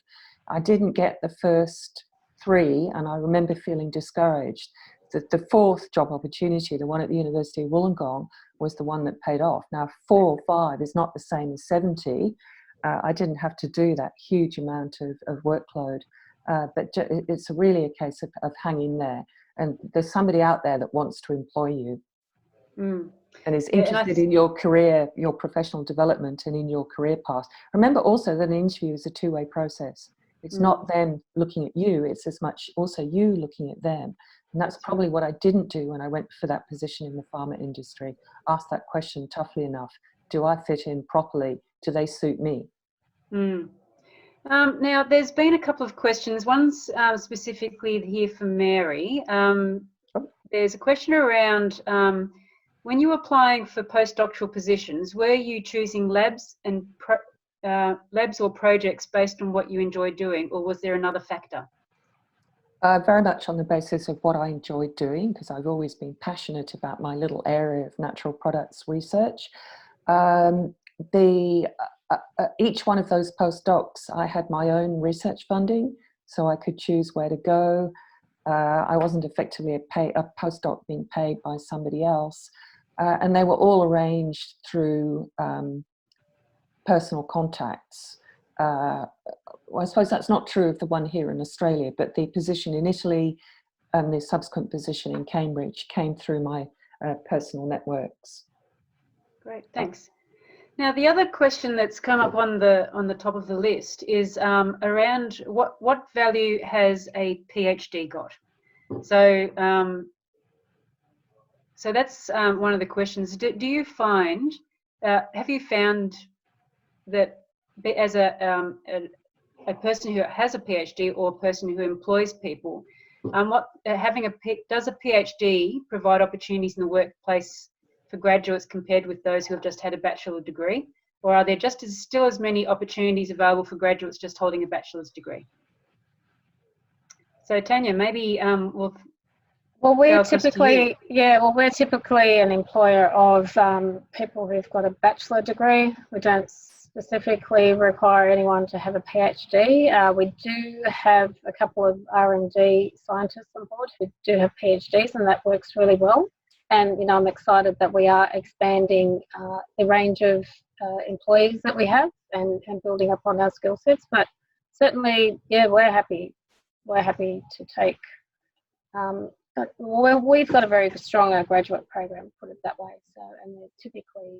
I didn't get the first 3, and I remember feeling discouraged. The 4th job opportunity, the one at the University of Wollongong, was the one that paid off. Now, 4 or 5 is not the same as 70. I didn't have to do that huge amount of workload. But it's really a case of hanging there. And there's somebody out there that wants to employ you and is interested in your career, your professional development, and in your career path. Remember also that an interview is a two-way process. It's not them looking at you, it's as much also you looking at them. And that's probably what I didn't do when I went for that position in the pharma industry. Ask that question toughly enough. Do I fit in properly? Do they suit me? Now, there's been a couple of questions. One's specifically here for Mary. There's a question around when you were applying for postdoctoral positions, were you choosing labs and labs or projects based on what you enjoy doing, or was there another factor? Very much on the basis of what I enjoyed doing, because I've always been passionate about my little area of natural products research. Each one of those postdocs, I had my own research funding, so I could choose where to go. I wasn't effectively a postdoc being paid by somebody else. And they were all arranged through personal contacts. Well, I suppose that's not true of the one here in Australia, but the position in Italy and the subsequent position in Cambridge came through my personal networks. Great, thanks. Now, the other question that's come up on the top of the list is around what value has a PhD got? So, so that's one of the questions. Do you find, have you found that as a person who has a PhD or a person who employs people, does a PhD provide opportunities in the workplace for graduates compared with those who have just had a bachelor degree, or are there still as many opportunities available for graduates just holding a bachelor's degree? So Tanya, maybe we're typically an employer of people who've got a bachelor degree. We don't specifically require anyone to have a PhD. We do have a couple of R&D scientists on board who do have PhDs, and that works really well. And I'm excited that we are expanding the range of employees that we have and building upon our skill sets. But certainly, yeah, we're happy to take. We've got a very strong graduate program, put it that way. So, and they're typically,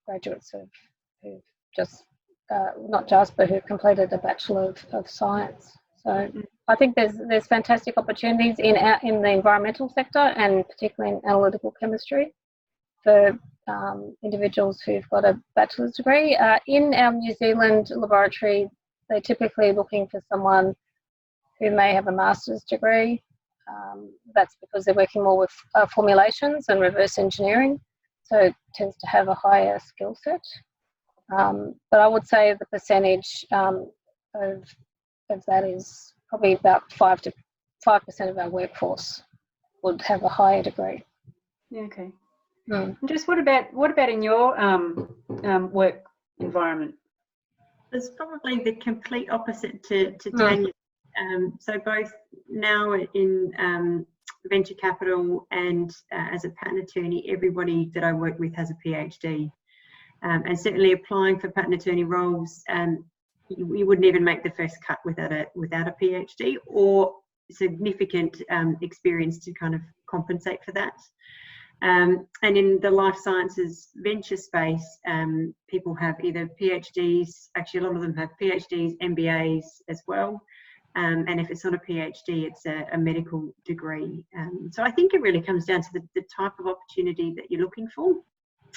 graduates who've just but who've completed a Bachelor of Science. So I think there's fantastic opportunities in the environmental sector, and particularly in analytical chemistry, for individuals who've got a bachelor's degree. In our New Zealand laboratory, they're typically looking for someone who may have a master's degree. That's because they're working more with formulations and reverse engineering, so it tends to have a higher skill set. But I would say the percentage of that is probably about 5% of our workforce would have a higher degree. Yeah, okay. Just what about in your work environment? It's probably the complete opposite to Tanya. So both now in venture capital, and as a patent attorney, everybody that I work with has a PhD. And certainly applying for patent attorney roles, you wouldn't even make the first cut without a PhD or significant experience to kind of compensate for that. And in the life sciences venture space, people have either PhDs, actually a lot of them have PhDs, MBAs as well. And if it's not a PhD, it's a medical degree. So I think it really comes down to the type of opportunity that you're looking for.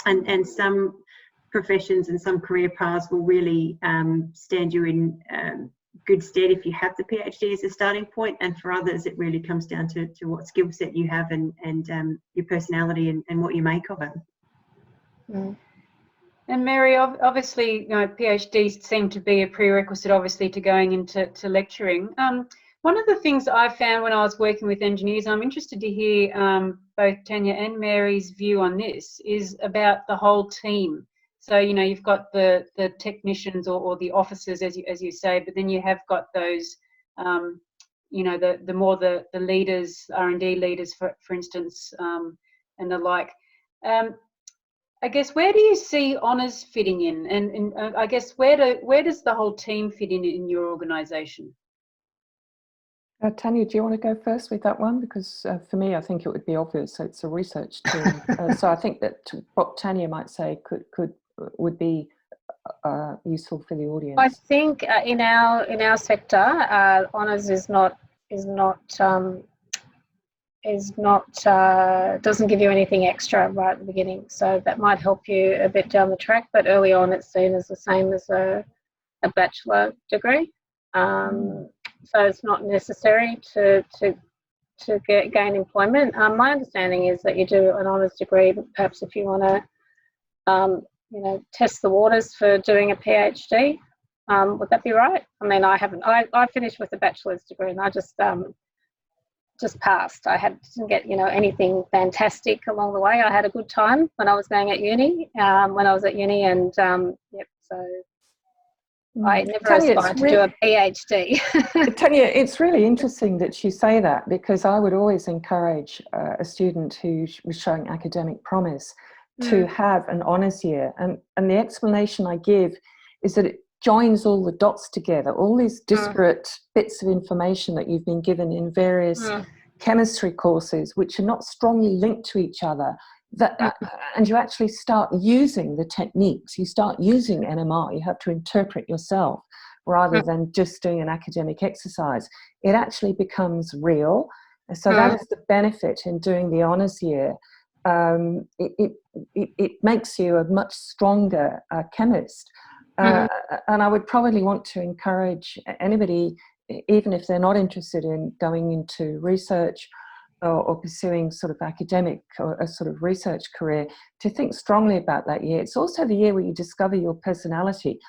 And some professions and some career paths will really stand you in good stead if you have the PhD as a starting point, and for others it really comes down to what skill set you have and your personality and what you make of it. Mm. And Mary, obviously, you know, PhDs seem to be a prerequisite, obviously, to going into lecturing. One of the things I found when I was working with engineers, I'm interested to hear both Tanya and Mary's view on this, is about the whole team. So, you know, you've got the technicians or the officers, as you say, but then you have got those, you know, the more the leaders, R&D leaders, for instance, and the like. I guess, where do you see honours fitting in? And I guess, where does the whole team fit in your organisation? Tanya, do you want to go first with that one? Because for me, I think it would be obvious. It's a research team. So I think that what Tanya might say would be useful for the audience. I think in our sector, honours doesn't give you anything extra right at the beginning. So that might help you a bit down the track, but early on it's seen as the same as a bachelor degree. So it's not necessary to gain employment. My understanding is that you do an honours degree, but perhaps if you want to, you know, test the waters for doing a PhD, would that be right? I mean, I haven't. I finished with a bachelor's degree, and I just passed. I didn't get, you know, anything fantastic along the way. I had a good time when I was going at uni. And yep. So I never aspired to do a PhD. Tanya, it's really interesting that you say that, because I would always encourage a student who was showing academic promise to have an honours year. And the explanation I give is that it joins all the dots together, all these disparate bits of information that you've been given in various chemistry courses, which are not strongly linked to each other. And you actually start using the techniques, you start using NMR, you have to interpret yourself rather than just doing an academic exercise. It actually becomes real. So that is the benefit in doing the honours year. It makes you a much stronger chemist. And I would probably want to encourage anybody, even if they're not interested in going into research or pursuing sort of academic or a sort of research career, to think strongly about that year. It's also the year where you discover your personality.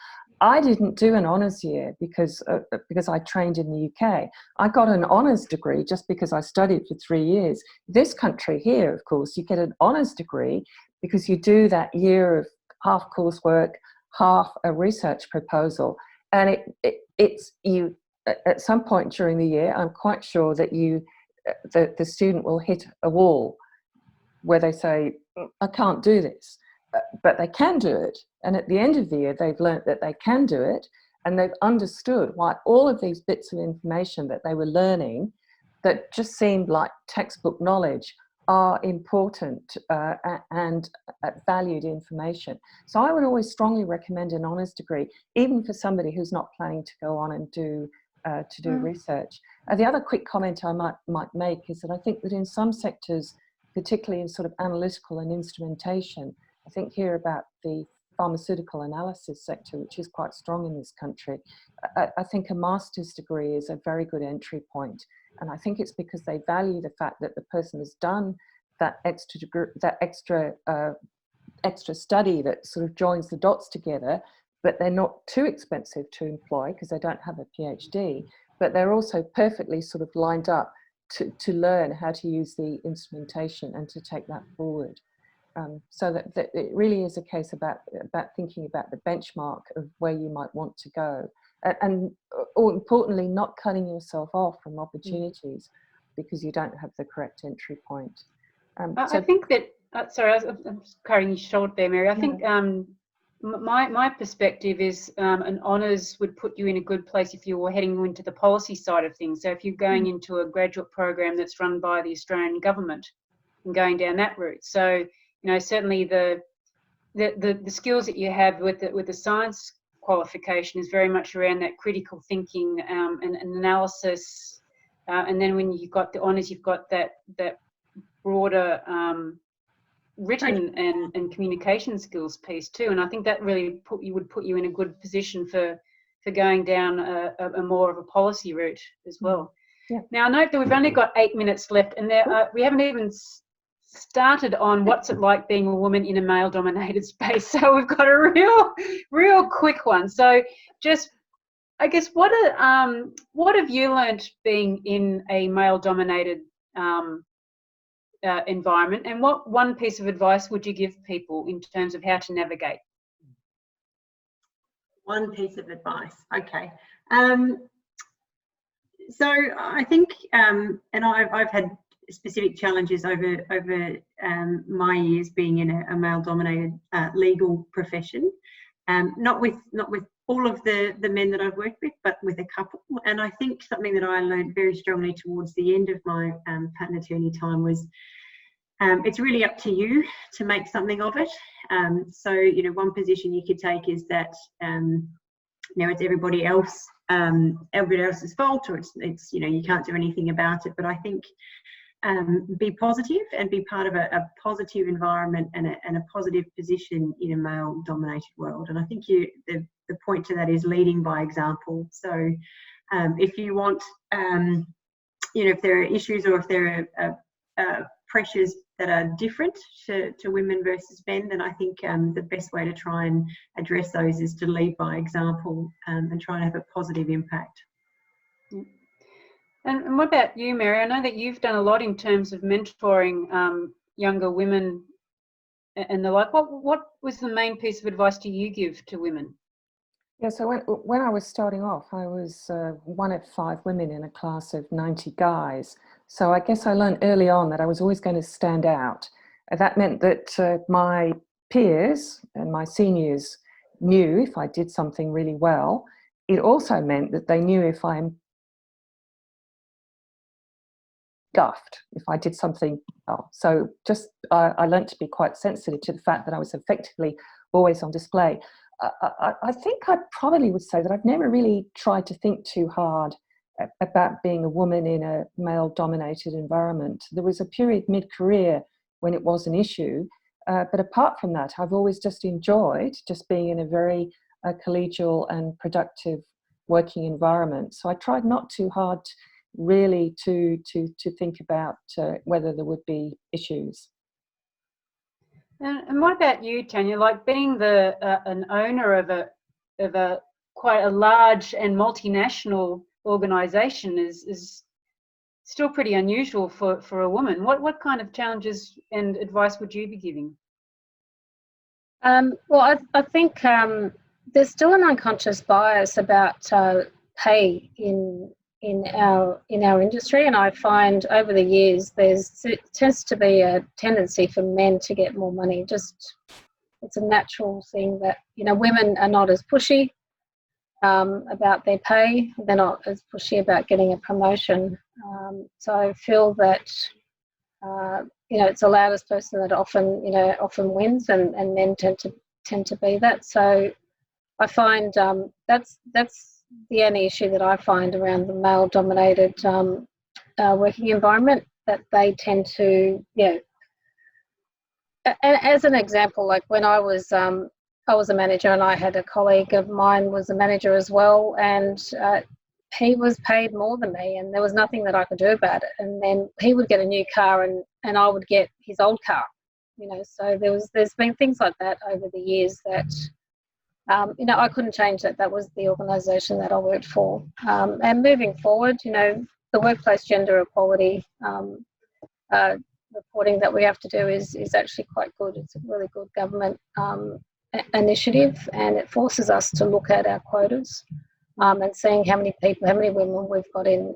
I didn't do an honours year because I trained in the UK. I got an honours degree just because I studied for 3 years. This country here, of course, you get an honours degree because you do that year of half coursework, half a research proposal. And it's you at some point during the year, I'm quite sure that the student will hit a wall where they say, I can't do this, but they can do it. And at the end of the year, they've learnt that they can do it, and they've understood why all of these bits of information that they were learning that just seemed like textbook knowledge are important and valued information. So I would always strongly recommend an honours degree, even for somebody who's not planning to go on and do research. The other quick comment I might make is that I think that in some sectors, particularly in sort of analytical and instrumentation, I think here about the pharmaceutical analysis sector, which is quite strong in this country, I think a master's degree is a very good entry point. And I think it's because they value the fact that the person has done that extra degree, that extra study that sort of joins the dots together, but they're not too expensive to employ because they don't have a PhD, but they're also perfectly sort of lined up to learn how to use the instrumentation and to take that forward. So that it really is a case about thinking about the benchmark of where you might want to go. And or importantly, not cutting yourself off from opportunities. because you don't have the correct entry point. I think that, sorry, I'm just carrying you short there, Mary. I think my perspective is an honours would put you in a good place if you were heading into the policy side of things. So if you're going into a graduate program that's run by the Australian government and going down that route. So, certainly the skills that you have with the science qualification is very much around that critical thinking and analysis. And then when you've got the honours, you've got that broader written and communication skills piece too. And I think that really would put you in a good position for going down a more of a policy route as well. Yeah. Now, I note that we've only got 8 minutes left, and we haven't even started on what's it like being a woman in a male-dominated space. So we've got a real quick one. So just, I guess, what have you learnt being in a male-dominated environment, and what one piece of advice would you give people in terms of how to navigate? One piece of advice, okay. So I think, and I've had specific challenges over my years being in a male-dominated legal profession, not with all of the men that I've worked with, but with a couple. And I think something that I learned very strongly towards the end of my patent attorney time was it's really up to you to make something of it. So, one position you could take is that it's everybody else's fault, or it's you can't do anything about it. But I think be positive and be part of a positive environment and a positive position in a male-dominated world. And I think the point to that is leading by example. So if you want, if there are issues or if there are pressures that are different to women versus men, then I think the best way to try and address those is to lead by example and try and have a positive impact. And what about you, Mary? I know that you've done a lot in terms of mentoring younger women and the like. What was the main piece of advice do you give to women? Yeah, so when I was starting off, I was one of 5 women in a class of 90 guys. So I guess I learned early on that I was always going to stand out. That meant that my peers and my seniors knew if I did something really well. It also meant that they knew if I guffed, if I did something well. So just I learned to be quite sensitive to the fact that I was effectively always on display. I think I probably would say that I've never really tried to think too hard about being a woman in a male-dominated environment. There was a period mid-career when it was an issue, but apart from that, I've always just enjoyed just being in a very collegial and productive working environment. So I tried not too hard really to think about whether there would be issues. And what about you, Tanya? Like being an owner of a quite a large and multinational organisation is still pretty unusual for a woman. What kind of challenges and advice would you be giving? Well, I think there's still an unconscious bias about pay in our industry, and I find over the years there tends to be a tendency for men to get more money. It's a natural thing that women are not as pushy about their pay. They're not as pushy about getting a promotion. So I feel that it's the loudest person that often wins, and men tend to be that. So I find that's the only issue that I find around the male-dominated working environment, that they tend to, as an example, like when I was a manager, and I had a colleague of mine was a manager as well, and he was paid more than me, and there was nothing that I could do about it. And then he would get a new car, and I would get his old car, So there's been things like that over the years that. I couldn't change that. That was the organisation that I worked for. And moving forward, the workplace gender equality reporting that we have to do is actually quite good. It's a really good government initiative, and it forces us to look at our quotas and seeing how many women we've got in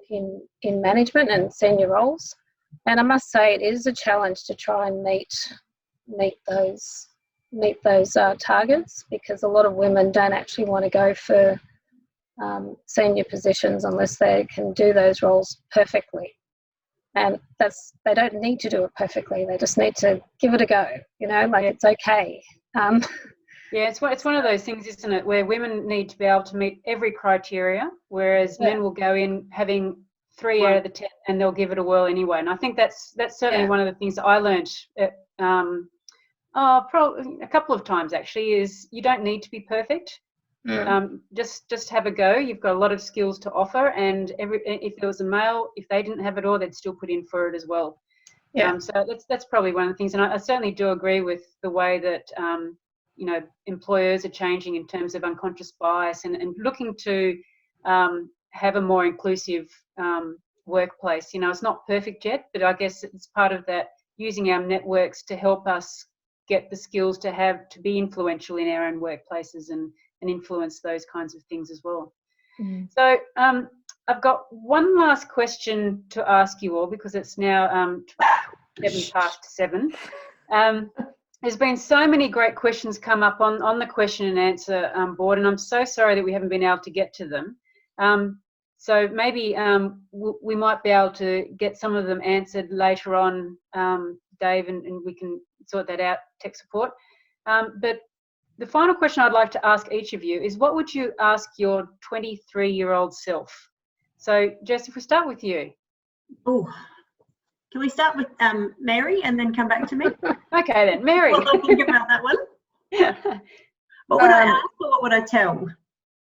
management and senior roles. And I must say, it is a challenge to try and meet those targets, because a lot of women don't actually want to go for senior positions unless they can do those roles perfectly. And they don't need to do it perfectly. They just need to give it a go. It's okay. Yeah, it's one of those things, isn't it, where women need to be able to meet every criteria, whereas men will go in having 3 out of the 10 and they'll give it a whirl anyway. And I think that's certainly one of the things that I learned probably a couple of times actually, is you don't need to be perfect. Just have a go. You've got a lot of skills to offer, and if there was a male, if they didn't have it all, they'd still put in for it as well. So that's probably one of the things, and I certainly do agree with the way that employers are changing in terms of unconscious bias and looking to have a more inclusive workplace. It's not perfect yet, but I guess it's part of that, using our networks to help us get the skills to be influential in our own workplaces and influence those kinds of things as well. So I've got one last question to ask you all, because it's now 7:07. There's been so many great questions come up on the question and answer board, and I'm so sorry that we haven't been able to get to them. So maybe we might be able to get some of them answered later on, Dave, and we can sort that out, tech support. But the final question I'd like to ask each of you is, what would you ask your 23-year-old self? So, Jess, if we start with you. Oh, can we start with Mary and then come back to me? Okay then, Mary. Well, I'll think about that one. What would I ask, or what would I tell?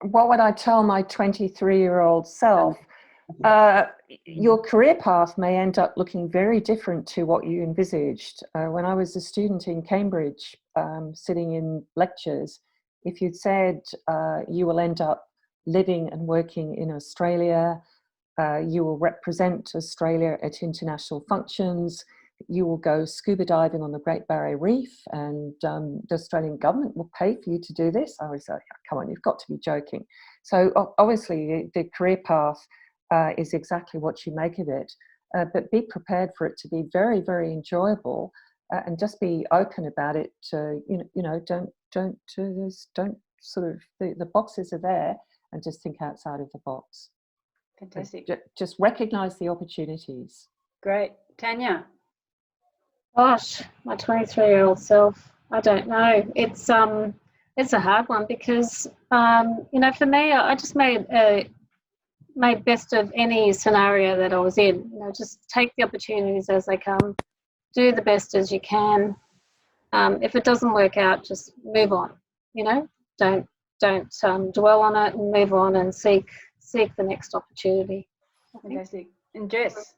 What would I tell my 23-year-old self? Your career path may end up looking very different to what you envisaged. When I was a student in Cambridge, sitting in lectures, if you'd said you will end up living and working in Australia, you will represent Australia at international functions, you will go scuba diving on the Great Barrier Reef, and the Australian government will pay for you to do this, I was like, come on, you've got to be joking. So obviously the career path is exactly what you make of it, but be prepared for it to be very, very enjoyable, and just be open about it. Don't sort of, the boxes are there, and just think outside of the box. Fantastic. Just recognise the opportunities. Great. Tanya? Gosh, my 23-year-old self, I don't know. It's a hard one, because for me, I just made best of any scenario that I was in. Just take the opportunities as they come, do the best as you can. If it doesn't work out, just move on. Don't dwell on it, and move on and seek the next opportunity. Fantastic. And Jess?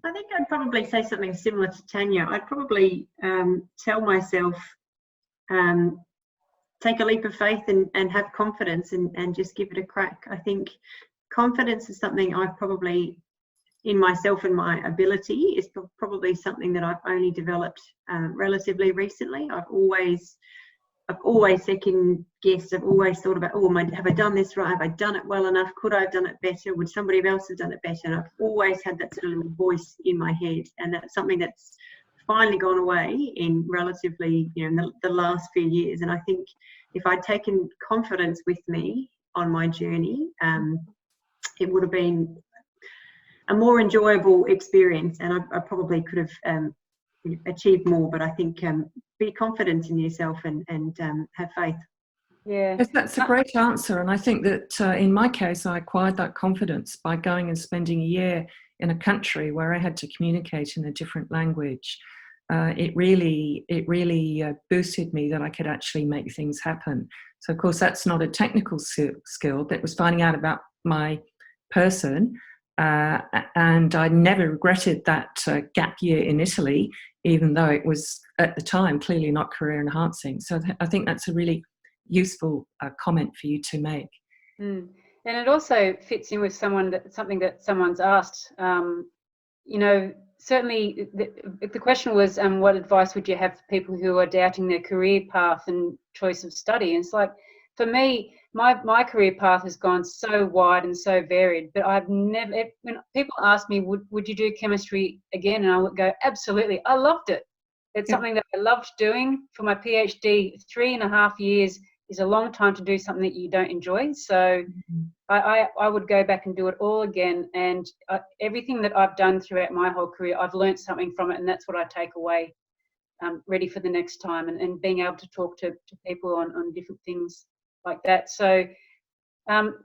I think I'd probably say something similar to Tanya. I'd probably tell myself, take a leap of faith and have confidence and just give it a crack. I think confidence is something I've probably, in myself and my ability, is probably something that I've only developed relatively recently. I've always second guessed. I've always thought about, have I done this right? Have I done it well enough? Could I have done it better? Would somebody else have done it better? And I've always had that sort of little voice in my head, and that's something that's finally gone away in relatively, in the last few years. And I think if I'd taken confidence with me on my journey, it would have been a more enjoyable experience, and I probably could have achieved more. But I think be confident in yourself and have faith. Yeah, yes, that's a great answer. And I think that in my case, I acquired that confidence by going and spending a year in a country where I had to communicate in a different language. It really boosted me that I could actually make things happen. So of course that's not a technical skill, but it was finding out about my person. And I never regretted that gap year in Italy, even though it was at the time clearly not career enhancing. So I think that's a really useful comment for you to make. And it also fits in with something that someone's asked. Certainly the question was, what advice would you have for people who are doubting their career path and choice of study? And it's like, for me, my career path has gone so wide and so varied, but I've never, when people ask me, would you do chemistry again? And I would go, absolutely. I loved it. It's something that I loved doing. For my PhD, 3.5 years is a long time to do something that you don't enjoy. So I would go back and do it all again. And everything that I've done throughout my whole career, I've learned something from it, and that's what I take away, ready for the next time, and being able to talk to people on different things like that. So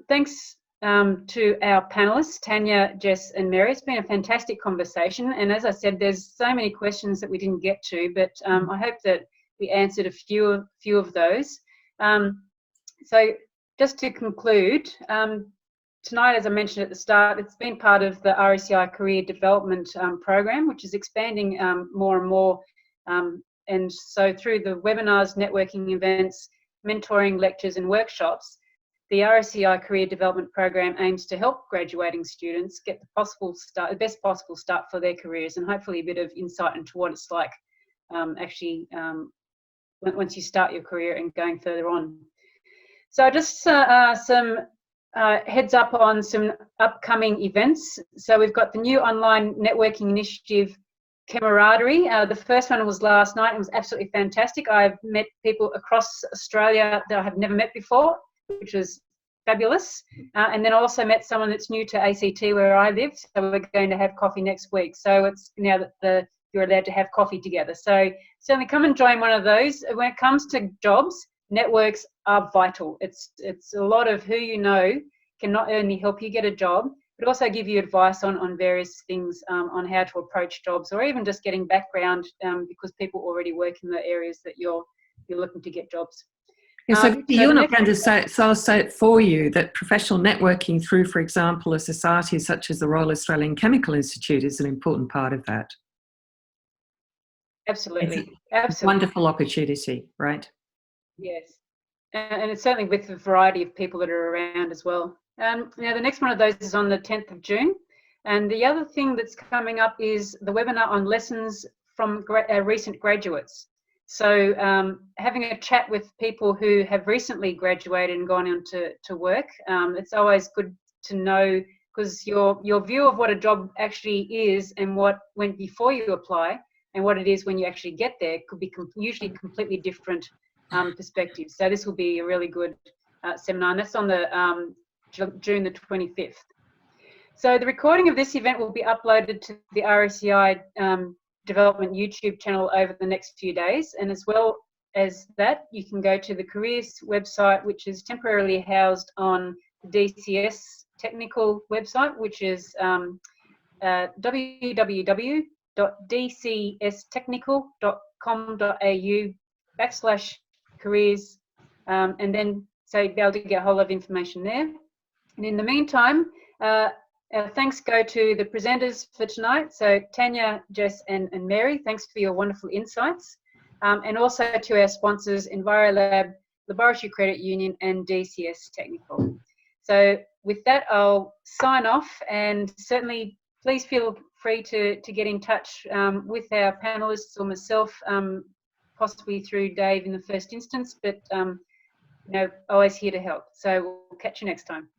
thanks to our panelists, Tanya, Jess and Mary. It's been a fantastic conversation, and as I said, there's so many questions that we didn't get to, but I hope that we answered a few of those. So just to conclude, tonight, as I mentioned at the start, it's been part of the RACI Career Development Program, which is expanding more and more. And so through the webinars, networking events, mentoring, lectures and workshops, the RACI Career Development Program aims to help graduating students get the best possible start for their careers, and hopefully a bit of insight into what it's like once you start your career and going further on. So just some heads up on some upcoming events. So we've got the new online networking initiative, Camaraderie. The first one was last night. It was absolutely fantastic. I've met people across Australia that I have never met before, which was fabulous. And then I also met someone that's new to ACT where I live. So we're going to have coffee next week. So it's now that you're allowed to have coffee together. So certainly come and join one of those. When it comes to jobs, networks are vital. It's a lot of who you know can not only help you get a job, but also give you advice on various things, on how to approach jobs, or even just getting background because people already work in the areas that you're looking to get jobs. Yeah, so you're not going to say it for you that professional networking through, for example, a society such as the Royal Australian Chemical Institute is an important part of that. Absolutely. It's a wonderful opportunity, right? Yes. And it's certainly with a variety of people that are around as well. Now, the next one of those is on the 10th of June. And the other thing that's coming up is the webinar on lessons from recent graduates. So having a chat with people who have recently graduated and gone on to work, it's always good to know, because your view of what a job actually is and what went before you apply and what it is when you actually get there could be usually completely different perspectives. So this will be a really good seminar, and that's on the June the 25th. So the recording of this event will be uploaded to the RACI Development YouTube channel over the next few days, and as well as that, you can go to the careers website, which is temporarily housed on the DCS technical website, which is www.dcstechnical.com.au/careers, and then so you'll be able to get a whole lot of information there. And in the meantime, thanks go to the presenters for tonight. So Tanya, Jess and Mary, thanks for your wonderful insights. And also to our sponsors, EnviroLab, Laboratory Credit Union and DCS Technical. So with that, I'll sign off, and certainly please feel free to get in touch with our panelists or myself, possibly through Dave in the first instance, but always here to help. So we'll catch you next time.